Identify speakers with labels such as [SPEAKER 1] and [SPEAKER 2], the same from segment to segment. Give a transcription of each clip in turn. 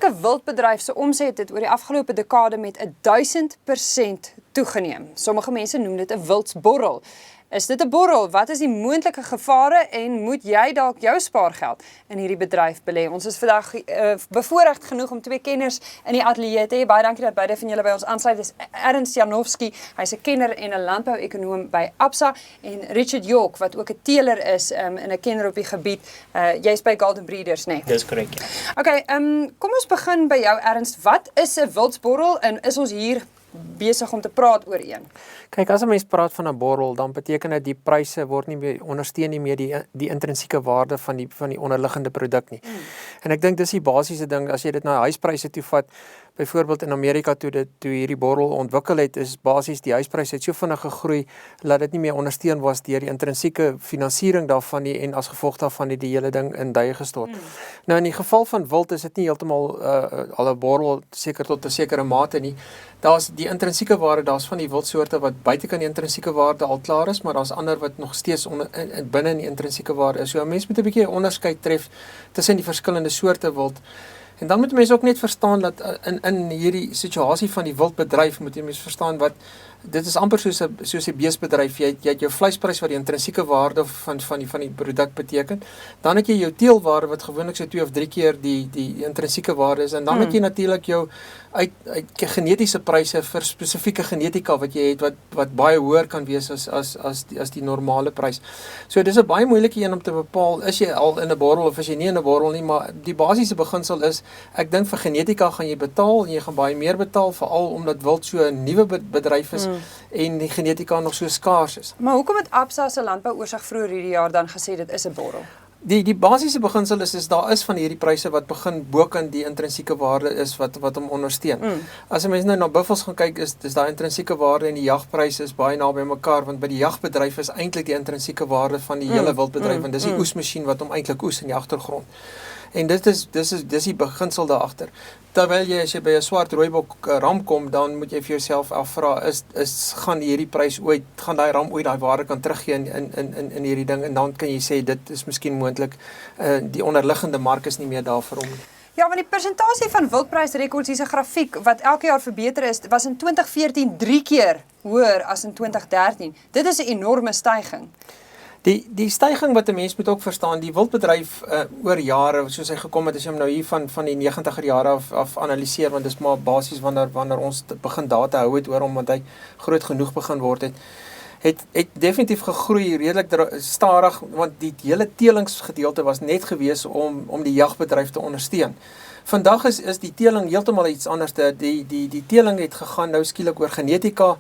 [SPEAKER 1] plaaslike wildbedryf se omset het oor die afgelope dekade met 1000% toegeneem. Sommige mense noem dit 'n wildsborrel. Is dit 'n borrel? Wat is die moontlike gevare en moet jy dalk jou spaargeld in hierdie bedryf belê? Ons is vandag bevoorreg genoeg om twee kenners in die ateljee te hê. Baie dankie dat beide van julle by ons aansluit. Dis Ernst Janowski, hy's 'n kenner en 'n landbouekonoom by Absa, en Richard York wat ook 'n teeler is en 'n kenner op die gebied. Jy's by Golden Breeders, né?
[SPEAKER 2] Dis korrek. Ja.
[SPEAKER 1] Okay, kom ons begin by jou, Ernst. Wat is 'n wildsborrel en is ons hier besig om te praat oor een?
[SPEAKER 3] Kyk, as 'n mens praat van 'n borrel, dan beteken dit die pryse word nie meer ondersteun nie meer die intrinsieke waarde van die onderliggende produk nie. En ek dink dis die basiese ding as jy dit na huispryse toe vat. Byvoorbeeld in Amerika toe hierdie borrel ontwikkel het, is basies die huispryse het so vinnig gegroei dat dit nie meer ondersteun was deur die intrinsieke finansiering daarvan nie, en as gevolg daarvan het die hele ding in duie gestort. Nou in die geval van wild is dit nie heeltemal al 'n borrel seker tot 'n sekere mate nie. Daar's die intrinsieke waarde, daar's van die wildsoorte wat buitekant die intrinsieke waarde al klaar is, maar daar's ander wat nog steeds binne in die intrinsieke waarde is. So 'n mens moet 'n bietjie 'n onderskeid tref tussen die verskillende soorte wild. En dan moet mense ook net verstaan dat in hierdie situasie van die wildbedryf moet jy mens verstaan wat dit is amper soos 'n beesbedryf. Jy het jou vleisprys wat die intrinsieke waarde van die produk beteken. Dan het jy jou teelwaarde wat gewoonlik so 2 of 3 keer die intrinsieke waarde is, en dan het jy natuurlik jou uit genetiese pryse vir spesifieke genetika wat jy het wat baie hoër kan wees as die normale prys. So dis 'n baie moeilike een om te bepaal, is jy al in 'n borrel of is jy nie in 'n borrel nie, maar die basiese beginsel is, ek dink vir genetika gaan jy betaal, en jy gaan baie meer betaal, veral omdat wild so 'n nuwe bedryf is en die genetika nog so skaars is.
[SPEAKER 1] Maar hoekom het Absa se landbouoorsig vroeër hierdie jaar dan gesê dit is 'n borrel?
[SPEAKER 3] Die basiese beginsel is daar is van hierdie pryse wat begin bokant die intrinsieke waarde is wat hom ondersteun. As 'n mens nou na buffels gaan kyk, is daai intrinsieke waarde en die jagpryse is baie naby mekaar, want by die jagbedryf is eintlik die intrinsieke waarde van die hele wildbedryf, want dis die oesmasjien wat hom eintlik oes in die agtergrond. En dis die beginsel daar agter. Terwyl as jy by 'n swart rooibok ram kom, dan moet jy vir jouself afvra, gaan hierdie prys ooit, gaan daai ram ooit daai waarde kan teruggee in hierdie ding, en dan kan jy sê dit is miskien moontlik die onderliggende mark is nie meer daar vir hom nie.
[SPEAKER 1] Ja, want die persentasie van wildprysrekords, hier's 'n grafiek wat elke jaar verbeter is, was in 2014 3 keer hoër as in 2013. Dit is 'n enorme styging.
[SPEAKER 3] Die styging wat 'n mens moet ook verstaan, die wildbedryf oor jare, soos hy gekom het, as jy hom nou hier van die 90er jare af analiseer, want dis maar basies wanneer ons begin data hou het oor hom, want hy groot genoeg begin word het definitief gegroei redelik stadig, want die hele telingsgedeelte was net gewees om die jagbedryf te ondersteun. Vandag is die teling heeltemal iets anders. Die teling het gegaan nou skielik oor genetika.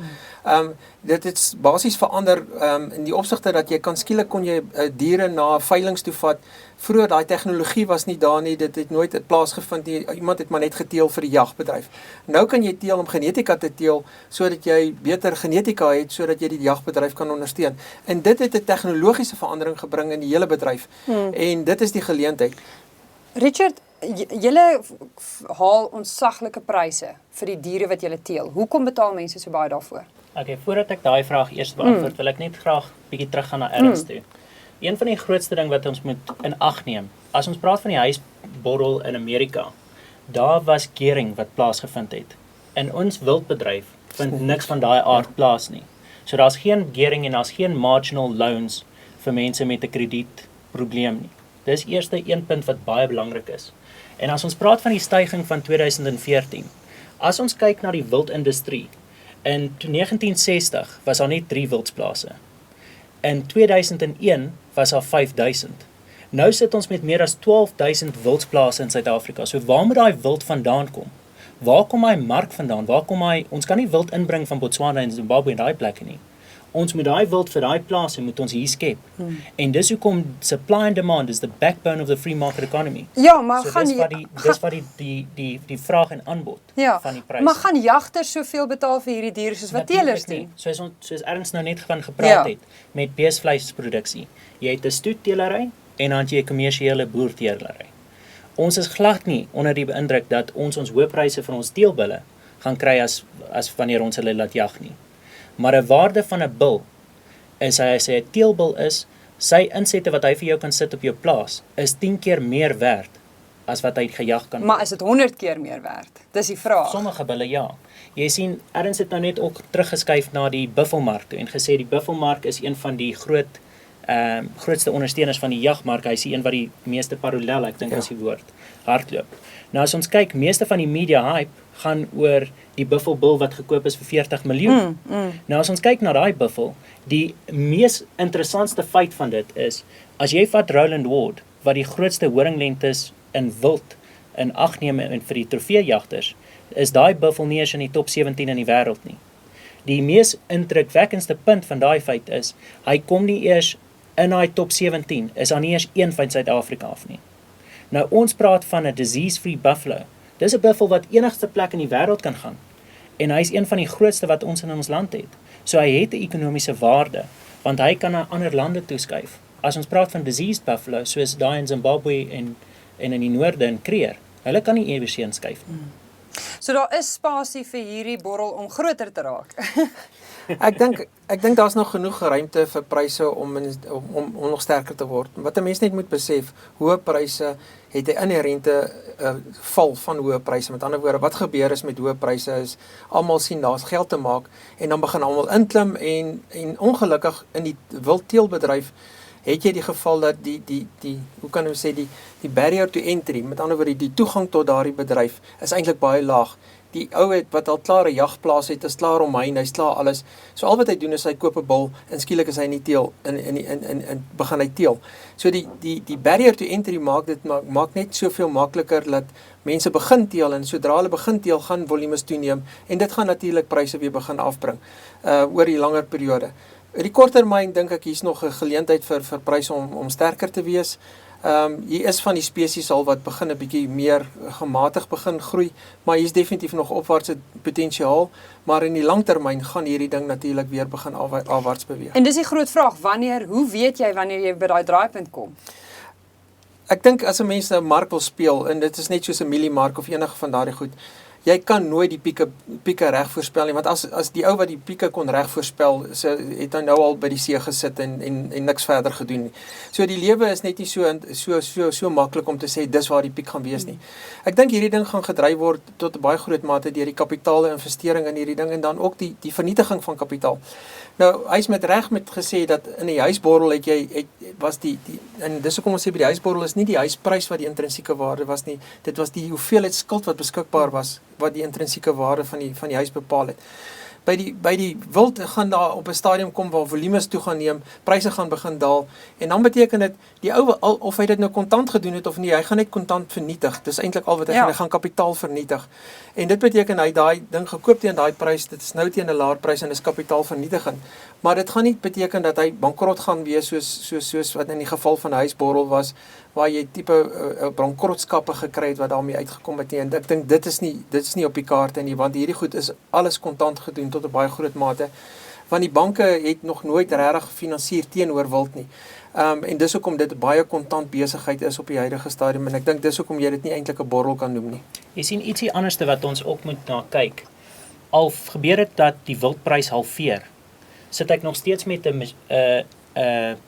[SPEAKER 3] Dit het basies verander in die opsigte dat jy kon jy diere na veilings toe vat. Vroeger daai tegnologie was nie daar nie, dit het nooit plaasgevind nie. Iemand het maar net geteel vir die jagbedryf. Nou kan jy teel om genetika te teel sodat jy beter genetika het sodat jy die jagbedryf kan ondersteun. En dit het 'n tegnologiese verandering gebring in die hele bedryf. En dit is die geleentheid.
[SPEAKER 1] Richard, julle haal ontsaglike pryse vir die diere wat julle teel. Hoekom betaal mense so baie daarvoor?
[SPEAKER 2] Okay, voordat ek daai vraag eers beantwoord, wil ek net graag bietjie teruggaan na Ernst toe. Een van die grootste ding wat ons moet in ag neem, as ons praat van die huisborrel in Amerika, daar was kering wat plaasgevind het. In ons wildbedryf vind niks van daai aard plaas nie. So daar's geen kering en daar's geen marginal loans vir mense met 'n kredietprobleem nie. Dis eerste een punt wat baie belangrik is. En as ons praat van die styging van 2014, as ons kyk na die wildindustrie, in 1960 was daar net 3 wildsplase. In 2001 was daar 5000. Nou sit ons met meer as 12000 wildsplase in Suid-Afrika. So waar moet daai wild vandaan kom? Waar kom hy mark vandaan? Ons kan nie wild inbring van Botswana en Zimbabwe en daai plekke nie. Ons moet daai wild vir daai plase moet ons hier skep. En dis hoekom supply and demand is the backbone of the free market economy.
[SPEAKER 1] Ja, maar
[SPEAKER 2] so
[SPEAKER 1] gaan
[SPEAKER 2] dis wat die vraag en aanbod van die pryse.
[SPEAKER 1] Maar gaan jagters soveel betaal vir hierdie diere soos wat teelers doen?
[SPEAKER 2] Soos Ernst nou net van gepraat het met beesvleisproduksie. Jy het 'n stoetteelery en dan het jy 'n kommersiële boerteelery. Ons is glad nie onder die beïndruk dat ons hoë pryse vir ons teelbulle gaan kry as wanneer ons hulle laat jag nie. Maar 'n waarde van 'n bil is as hy 'n teelbul is, sy insette wat hy vir jou kan sit op jou plaas, is 10 keer meer werd as wat hy gejag kan word.
[SPEAKER 1] Maar is dit 100 keer meer werd? Dis die vraag.
[SPEAKER 2] Sommige bulle ja. Jy sien, Erns het nou net ook teruggeskuif na die buffelmark toe en gesê die buffelmark is een van die grootste ondersteuners van die jagmark. Hy is die een wat die meeste parallel, ek dink is die woord, hardloop. Nou as ons kyk, meeste van die media hype gaan oor die buffelbul wat gekoop is vir 40 miljoen. Nou as ons kyk na daai buffel, die mees interessantste feit van dit is, as jy vat Roland Ward, wat die grootste horinglengtes in wild in ag neem en vir die trofeejagters, is daai buffel nie eens in die top 17 in die wêreld nie. Die mees indrukwekkendste punt van daai feit is, hy kom nie eers in daai top 17, is daar nie eers een van Suid-Afrika af nie. Nou ons praat van 'n disease-free buffalo. Dis 'n buffel wat enigste plek in die wêreld kan gaan. En hy is een van die grootste wat ons in ons land het. So hy het 'n ekonomiese waarde, want hy kan na ander lande toeskuif. As ons praat van diseased buffalo, soos daai in Zimbabwe en in die noorde in Kreer, hulle kan nie eers heen skuif nie.
[SPEAKER 1] So daar is spasie vir hierdie borrel om groter te raak.
[SPEAKER 3] Ek dink daar's nog genoeg ruimte vir pryse om nog sterker te word. Wat 'n mens net moet besef, hoë pryse het 'n inherente val van hoë pryse. Met ander woorde, wat gebeur is met hoë pryse is almal sien daar's geld te maak en dan begin almal inklim en ongelukkig in die wildteelbedryf het jy die geval dat die hoe kan ons sê die barrier to entry, met ander woorde die toegang tot daardie bedryf is eintlik baie laag. Die ou wat al klaar 'n jagplaas het, is klaar omheen, hy's klaar alles. So al wat hy doen is hy koop 'n bul en skielik is hy in die teel in begin hy teel. So die barrier to entry maak net soveel makliker dat mense begin teel en sodra hulle begin teel gaan volumes toeneem en dit gaan natuurlik pryse weer begin afbring oor die langer periode. In die kort termyn dink ek hier's nog 'n geleentheid vir pryse om sterker te wees. Hier is van die spesies al wat begin 'n bietjie meer gematig begin groei, maar hier is definitief nog opwaartse potensiaal, maar in die langtermyn gaan hierdie ding natuurlik weer begin afwaarts beweeg.
[SPEAKER 1] En dis die groot vraag, hoe weet jy wanneer jy by daai draaipunt kom?
[SPEAKER 3] Ek dink as 'n mens 'n mark wil speel en dit is net soos 'n mieliemark of enige van daardie goed, jy kan nooit die pieke reg voorspel nie, want as die ou wat die pieke kon reg voorspel, het hy nou al by die see gesit en niks verder gedoen nie. So die lewe is net nie so maklik om te sê dis waar die piek gaan wees nie. Ek dink hierdie ding gaan gedryf word tot 'n baie groot mate deur die kapitaal investering in hierdie ding en dan ook die vernietiging van kapitaal. Nou, hy is met reg gesê dat in die huisborrel en dis hoekom ons sê by die huisborrel is nie die huisprys wat die intrinsieke waarde was nie, dit was die hoeveelheid skuld wat beskikbaar was, wat die intrinsieke waarde van die huis bepaal het. By die wild gaan daar op 'n stadium kom waar volumes toe gaan neem, pryse gaan begin daal en dan beteken dit die ou of hy dit nou kontant gedoen het of nie, hy gaan net kontant vernietig. Dis eintlik al wat hy gaan kapitaal vernietig. En dit beteken hy daai ding gekoop teen daai prys, dit is nou teen 'n laer prys en dis kapitaalvernietiging. Maar dit gaan nie beteken dat hy bankrot gaan wees soos wat in die geval van 'n huisborrel was waar jy tipe bankrotskappe gekry het wat daarmee uitgekom het nie. En ek dink dit is nie op die kaarte nie, want hierdie goed is alles kontant gedoen tot 'n baie groot mate, want die banke het nog nooit regtig gefinansier teenoor wild nie. En dis hoekom dit baie kontant besigheid is op die huidige stadium en ek dink dis hoekom jy dit nie eintlik 'n borrel kan noem nie.
[SPEAKER 2] Jy sien ietsie anderste wat ons ook moet na kyk. Al gebeur dit dat die wildprys halveer, sit ek nog steeds met 'n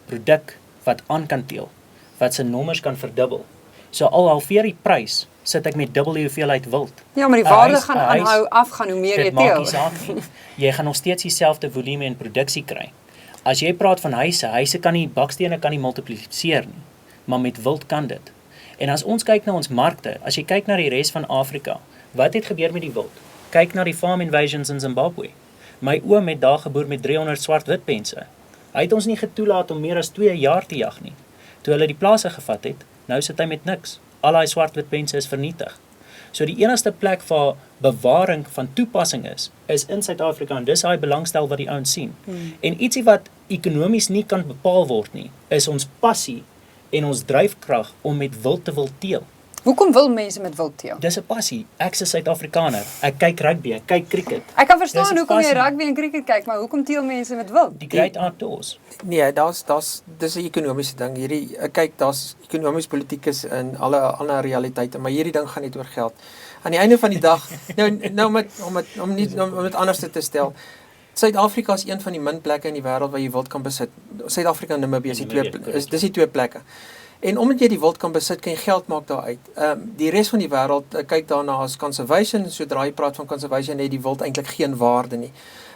[SPEAKER 2] produk wat aan kan teel, wat sy nommers kan verdubbel. So al halveer die prys, sit ek met dubbel die hoeveelheid wild.
[SPEAKER 1] Ja, maar die waarde gaan aanhou afgaan hoe meer jy
[SPEAKER 2] dit maak
[SPEAKER 1] teel.
[SPEAKER 2] nie saak nie. Jy gaan nog steeds dieselfde volume en produksie kry. As jy praat van huise kan nie, bakstene kan nie multipliseer nie, maar met wild kan dit. En as ons kyk na ons markte, as jy kyk na die res van Afrika, wat het gebeur met die wild? Kyk na die farm invasions in Zimbabwe. My oom het daar geboer met 300 swart-wit pense. Hy het ons nie getoelaat om meer as 2 jaar te jag nie. Toe hulle die plase gevat het, nou sit hy met niks. Al die swart-wit pense is vernietig. So die enigste plek waar bewaring van toepassing is in Suid-Afrika en dis daai belangstel wat die ouens sien. En ietsie wat ekonomies nie kan bepaal word nie, is ons passie en ons dryfkrag om met wild te wil teel.
[SPEAKER 1] Hoekom wil mense met wild teel?
[SPEAKER 2] Dis 'n passie. Ek's 'n Suid-Afrikaner. Ek kyk rugby, ek kyk cricket.
[SPEAKER 1] Ek kan verstaan
[SPEAKER 2] Dis 'n
[SPEAKER 1] hoekom jy
[SPEAKER 2] passie.
[SPEAKER 1] rugby en cricket kyk, maar hoekom teel mense met wild?
[SPEAKER 2] Die great outdoors.
[SPEAKER 3] Nee, dis 'n ekonomiese ding. Kyk, daar's ekonomies politikus in alle ander realiteite, maar hierdie ding gaan net oor geld. Aan die einde van die dag, om dit anders te stel, Suid-Afrika is een van die min plekke in die wêreld waar jy wild kan besit. Suid-Afrika en Namibië is die twee plekke. En omdat jy die wild kan besit, kan jy geld maak daaruit. Die res van die wêreld kyk daarna as conservation, sodra jy praat van conservation, het die wild eintlik geen waarde nie.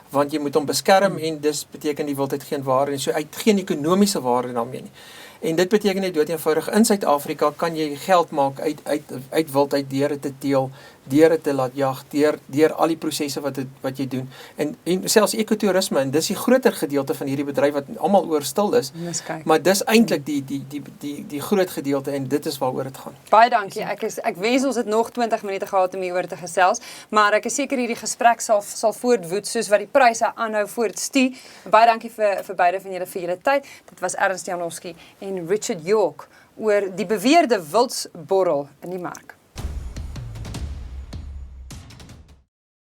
[SPEAKER 3] Want jy moet hom beskerm en dis beteken die wild het geen waarde nie. So uit geen ekonomiese waarde daarmee nie. En dit beteken net dood eenvoudig in Suid-Afrika kan jy geld maak uit wild uit deur dit te teel, deur dit te laat jag, deur al die prosesse wat jy doen. En selfs ekotourisme, en dis die groter gedeelte van hierdie bedryf wat almal oor stil is. Maar dis eintlik die groot gedeelte en dit is waaroor dit gaan.
[SPEAKER 1] Baie dankie. Ek wens ons het nog 20 minute gehad om hieroor te gesels, maar ek is seker hierdie gesprek sal voortwoed soos wat die pryse aanhou voortstuur. Baie dankie vir beide van julle vir julle tyd. Dit was Ernst Janowski en Richard York oor die beweerde wildsborrel in die mark.